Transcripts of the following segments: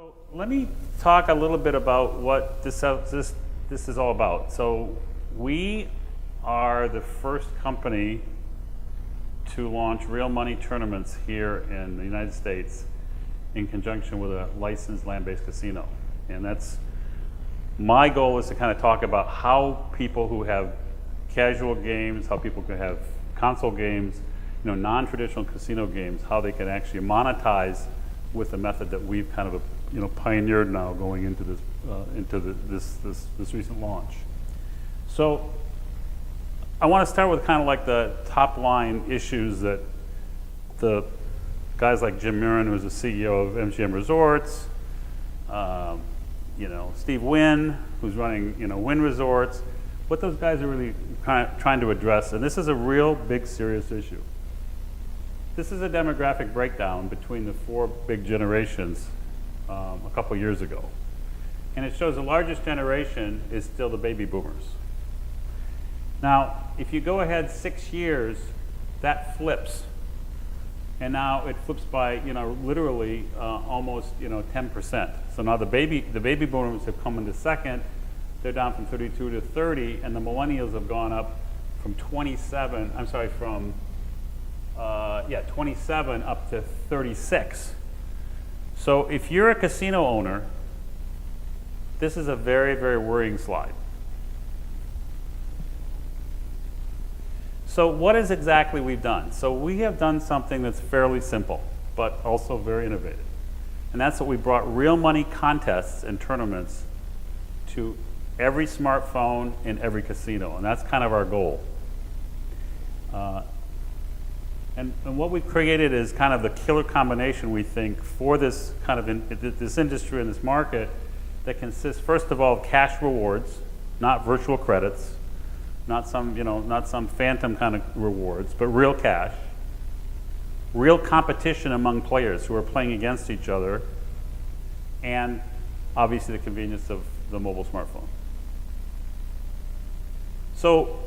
So let me talk a little bit about what this is all about. So we are the first company to launch real money tournaments here in the United States in conjunction with a licensed land-based casino. And that's my goal, is to kind of talk about how people who have casual games, how people can have console games, non-traditional casino games, how they can actually monetize with the method that we've kind of pioneered now going into this recent launch. So I want to start with kind of like the top line issues that the guys like Jim Murin, who's the CEO of MGM Resorts, Steve Wynn, who's running Wynn Resorts, what those guys are really kind of trying to address, and this is a real big serious issue. This is a demographic breakdown between the four big generations a couple years ago. And it shows the largest generation is still the baby boomers. Now, if you go ahead 6 years, that flips. And now it flips by, literally almost, 10%. So now the baby boomers have come into second. They're down from 32 to 30, and the millennials have gone up from 27 up to 36. So if you're a casino owner, this is a very, very worrying slide. So what is exactly we've done? So we have done something that's fairly simple, but also very innovative. And that's what we brought real money contests and tournaments to every smartphone in every casino, and that's kind of our goal. And what we've created is kind of the killer combination, we think, for this kind of this industry and this market, that consists, first of all, of cash rewards, not virtual credits, not some phantom kind of rewards, but real cash, real competition among players who are playing against each other, and obviously the convenience of the mobile smartphone. So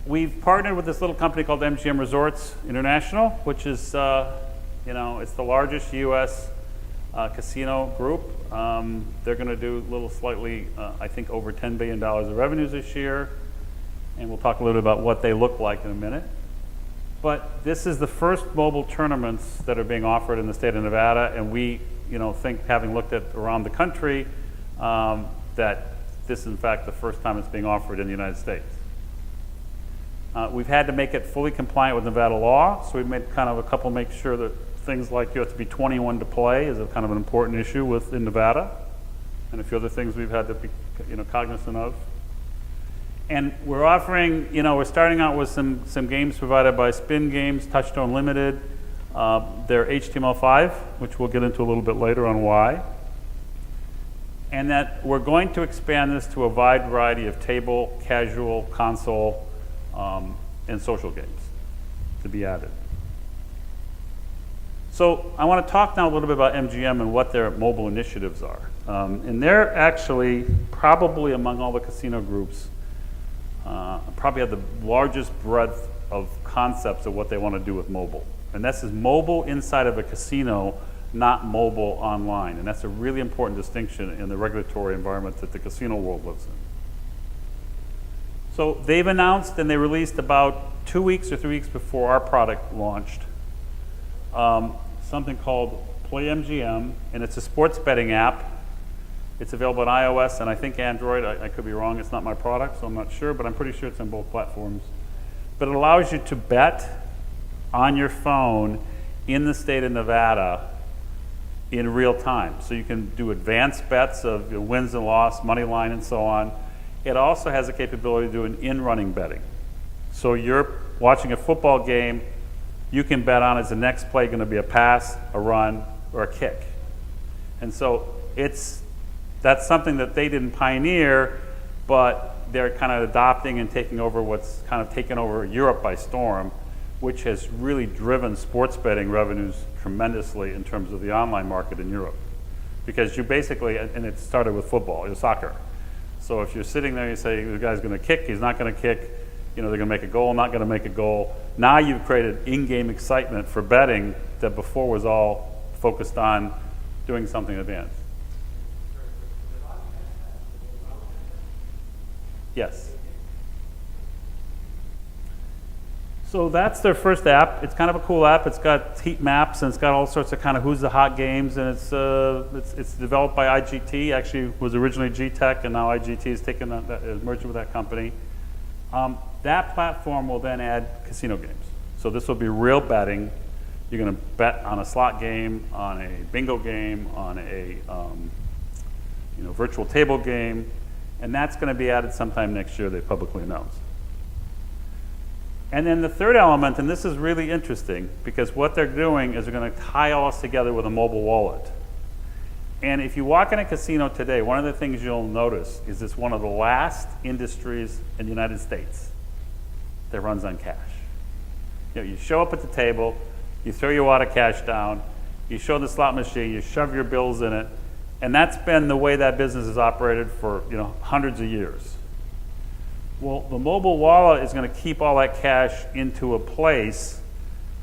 we've partnered with this little company called MGM Resorts International, which is, it's the largest U.S. Casino group. They're going to do a little slightly, I think, over $10 billion of revenues this year, and we'll talk a little bit about what they look like in a minute. But this is the first mobile tournaments that are being offered in the state of Nevada, and we, think, having looked at around the country, that this is in fact the first time it's being offered in the United States. We've had to make it fully compliant with Nevada law, so we've made kind of a couple, make sure that things like you have to be 21 to play is a kind of an important issue in Nevada, and a few other things we've had to be cognizant of. And we're offering, we're starting out with some games provided by Spin Games, Touchstone Limited. They're HTML5, which we'll get into a little bit later on why. And that we're going to expand this to a wide variety of table, casual, console, and social games to be added. So I want to talk now a little bit about MGM and what their mobile initiatives are. And they're actually probably among all the casino groups, probably have the largest breadth of concepts of what they want to do with mobile. And this is mobile inside of a casino, not mobile online. And that's a really important distinction in the regulatory environment that the casino world lives in. So they've announced, and they released about 2 weeks or 3 weeks before our product launched, something called Play MGM, and it's a sports betting app. It's available on iOS and I think Android. I could be wrong, it's not my product, so I'm not sure, but I'm pretty sure it's on both platforms. But it allows you to bet on your phone in the state of Nevada in real time. So you can do advanced bets of wins and loss, money line, and so on. It also has the capability to do an in-running betting. So you're watching a football game, you can bet on, is the next play going to be a pass, a run, or a kick? And so that's something that they didn't pioneer, but they're kind of adopting and taking over what's kind of taken over Europe by storm, which has really driven sports betting revenues tremendously in terms of the online market in Europe. Because you basically, and it started with football, soccer. So if you're sitting there, you say, the guy's going to kick, he's not going to kick, they're going to make a goal, not going to make a goal. Now you've created in-game excitement for betting that before was all focused on doing something advanced. Yes. So that's their first app. It's kind of a cool app. It's got heat maps and it's got all sorts of kind of who's the hot games, and it's developed by IGT. Actually, was originally GTech, and now IGT has taken that is merged with that company. That platform will then add casino games. So this will be real betting. You're going to bet on a slot game, on a bingo game, on a virtual table game, and that's going to be added sometime next year. They publicly announced. And then the third element, and this is really interesting, because what they're doing is they're going to tie all this together with a mobile wallet. And if you walk in a casino today, one of the things you'll notice is it's one of the last industries in the United States that runs on cash. You show up at the table, you throw your wad of cash down, you show the slot machine, you shove your bills in it, and that's been the way that business has operated for hundreds of years. Well, the mobile wallet is going to keep all that cash into a place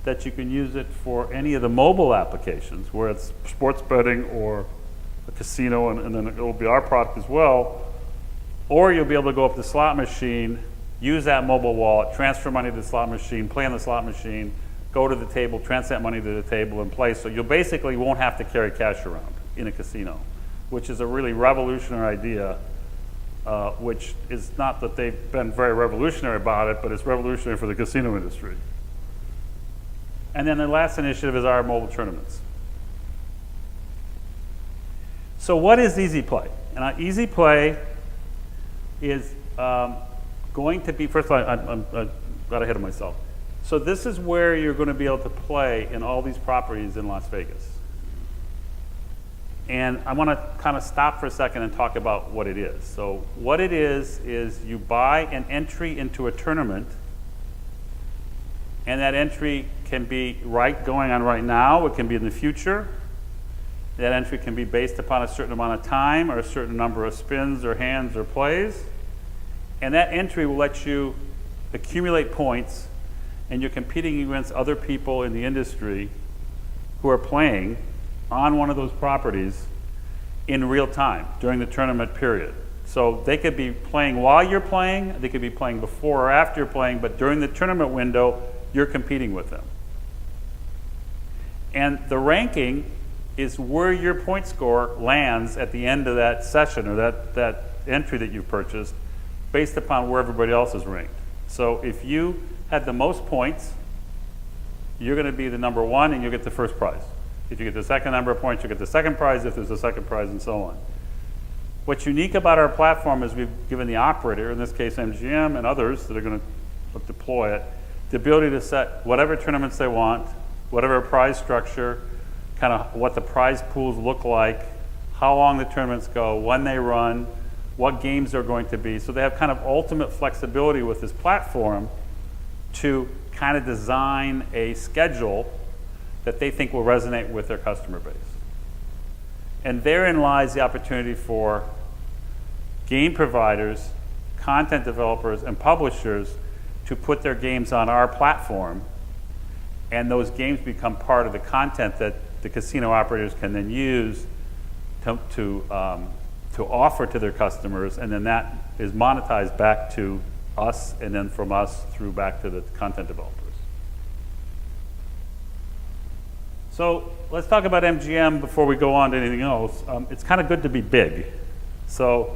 that you can use it for any of the mobile applications, where it's sports betting or a casino, and then it will be our product as well. Or you'll be able to go up to the slot machine, use that mobile wallet, transfer money to the slot machine, play on the slot machine, go to the table, transfer that money to the table, and play. So you basically won't have to carry cash around in a casino, which is a really revolutionary idea. Which is not that they've been very revolutionary about it, but it's revolutionary for the casino industry. And then the last initiative is our mobile tournaments. So what is easyPLAY? And easyPLAY is going to be, first of all, I got ahead of myself. So this is where you're going to be able to play in all these properties in Las Vegas. And I want to kind of stop for a second and talk about what it is. So what it is you buy an entry into a tournament, and that entry can be going on right now, it can be in the future. That entry can be based upon a certain amount of time or a certain number of spins or hands or plays. And that entry will let you accumulate points, and you're competing against other people in the industry who are playing on one of those properties in real time during the tournament period. So they could be playing while you're playing, they could be playing before or after you're playing, but during the tournament window, you're competing with them. And the ranking is where your point score lands at the end of that session, or that entry that you purchased, based upon where everybody else is ranked. So if you had the most points, you're going to be the number one and you'll get the first prize. If you get the second number of points, you get the second prize, if there's a second prize, and so on. What's unique about our platform is we've given the operator, in this case MGM and others that are going to deploy it, the ability to set whatever tournaments they want, whatever prize structure, kind of what the prize pools look like, how long the tournaments go, when they run, what games they're going to be. So they have kind of ultimate flexibility with this platform to kind of design a schedule that they think will resonate with their customer base. And therein lies the opportunity for game providers, content developers, and publishers to put their games on our platform, and those games become part of the content that the casino operators can then use to offer to their customers, and then that is monetized back to us, and then from us through back to the content developers. So let's talk about MGM before we go on to anything else. It's kind of good to be big. So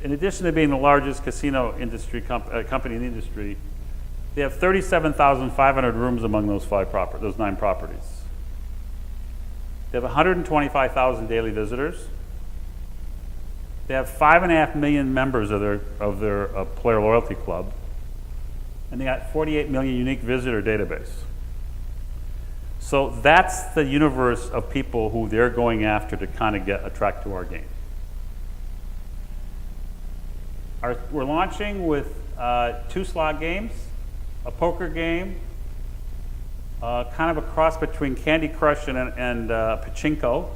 in addition to being the largest casino industry company in the industry, they have 37,500 rooms among those 9 properties. They have 125,000 daily visitors. They have 5.5 million members of their player loyalty club, and they got 48 million unique visitor database. So that's the universe of people who they're going after to kind of attract to our game. We're launching with 2 slot games, a poker game, kind of a cross between Candy Crush and Pachinko.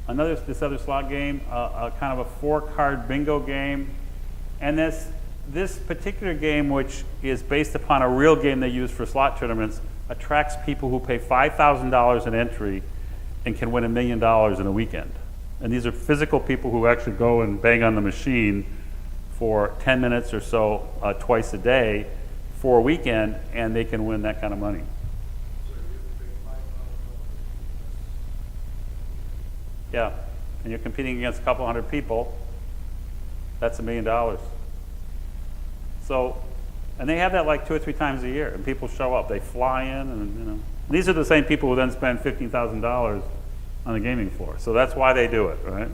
This other slot game, kind of a 4-card bingo game, and this particular game, which is based upon a real game they use for slot tournaments, attracts people who pay $5,000 an entry and can win $1 million in a weekend. And these are physical people who actually go and bang on the machine for 10 minutes or so twice a day for a weekend, and they can win that kind of money. Yeah, and you're competing against a couple hundred people. That's $1 million. So, and they have that like 2 or 3 times a year, and people show up. They fly in, and you know, these are the same people who then spend $15,000 on the gaming floor. So that's why they do it, right?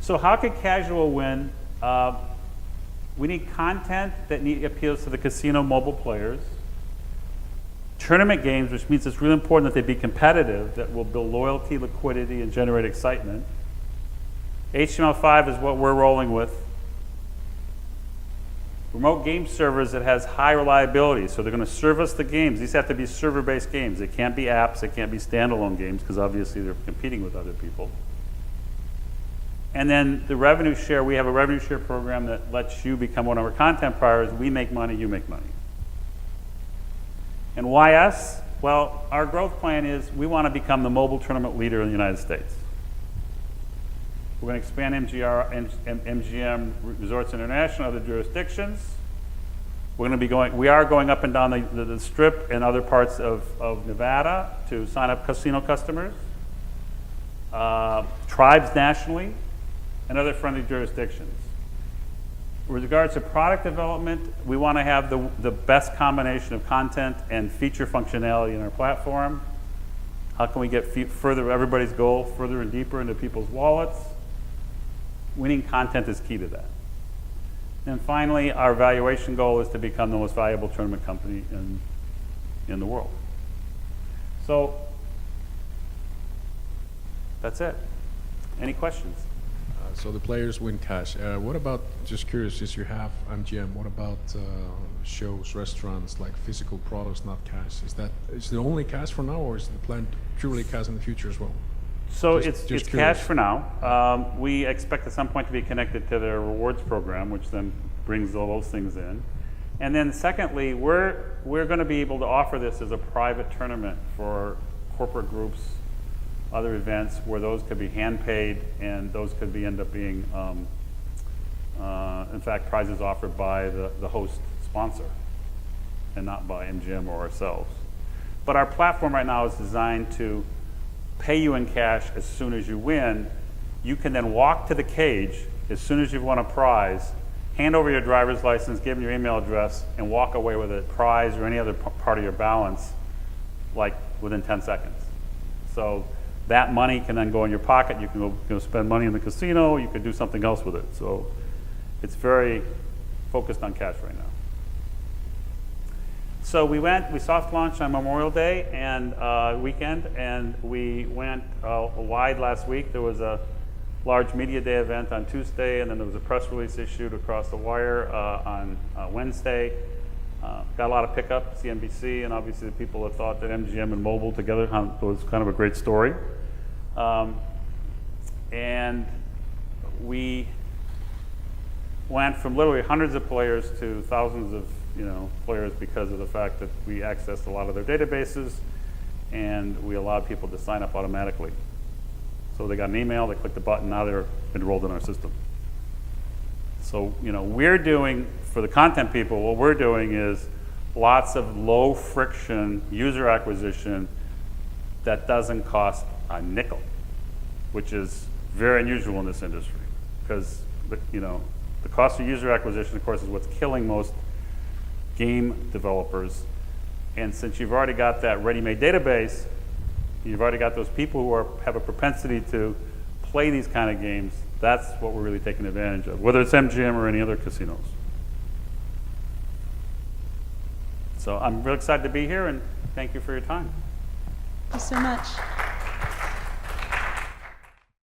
So how could casual win? We need content that appeals to the casino mobile players. Tournament games, which means it's really important that they be competitive, that will build loyalty, liquidity, and generate excitement. HTML5 is what we're rolling with. Remote game servers that has high reliability, so they're going to serve us the games. These have to be server-based games. They can't be apps. They can't be standalone games, because obviously they're competing with other people. And then the revenue share, we have a revenue share program that lets you become one of our content providers. We make money, you make money. And why us? Well, our growth plan is we want to become the mobile tournament leader in the United States. We're going to expand MGM Resorts International, other jurisdictions. We are going up and down the Strip and other parts of Nevada to sign up casino customers, tribes nationally, and other friendly jurisdictions. With regards to product development, we want to have the best combination of content and feature functionality in our platform. How can we get further, everybody's goal, further and deeper into people's wallets? Winning content is key to that. And finally, our valuation goal is to become the most valuable tournament company in the world. So that's it. Any questions? So the players win cash. What about, just curious, since you have MGM, what about shows, restaurants, like physical products, not cash? Is it only cash for now, or is the plan purely cash in the future as well? So it's cash for now. We expect at some point to be connected to their rewards program, which then brings all those things in. And then secondly, we're going to be able to offer this as a private tournament for corporate groups, other events where those could be hand paid, and those could end up being, in fact, prizes offered by the host sponsor and not by MGM or ourselves. But our platform right now is designed to pay you in cash as soon as you win. You can then walk to the cage as soon as you've won a prize, hand over your driver's license, give them your email address, and walk away with a prize or any other part of your balance, like within 10 seconds. So that money can then go in your pocket. You can go spend money in the casino. You could do something else with it. So it's very focused on cash right now. So we soft launched on Memorial Day and weekend, and we went wide last week. There was a large media day event on Tuesday, and then there was a press release issued across the wire on Wednesday. Got a lot of pickup, CNBC, and obviously the people that thought that MGM and mobile together was kind of a great story. And we went from literally hundreds of players to thousands of players because of the fact that we accessed a lot of their databases, and we allowed people to sign up automatically. So they got an email, they clicked the button, now they're enrolled in our system. So we're doing, for the content people, what we're doing is lots of low friction user acquisition that doesn't cost a nickel, which is very unusual in this industry, because the cost of user acquisition, of course, is what's killing most game developers. And since you've already got that ready-made database, you've already got those people who have a propensity to play these kind of games. That's what we're really taking advantage of, whether it's MGM or any other casinos. So I'm really excited to be here, and thank you for your time. Thank you so much.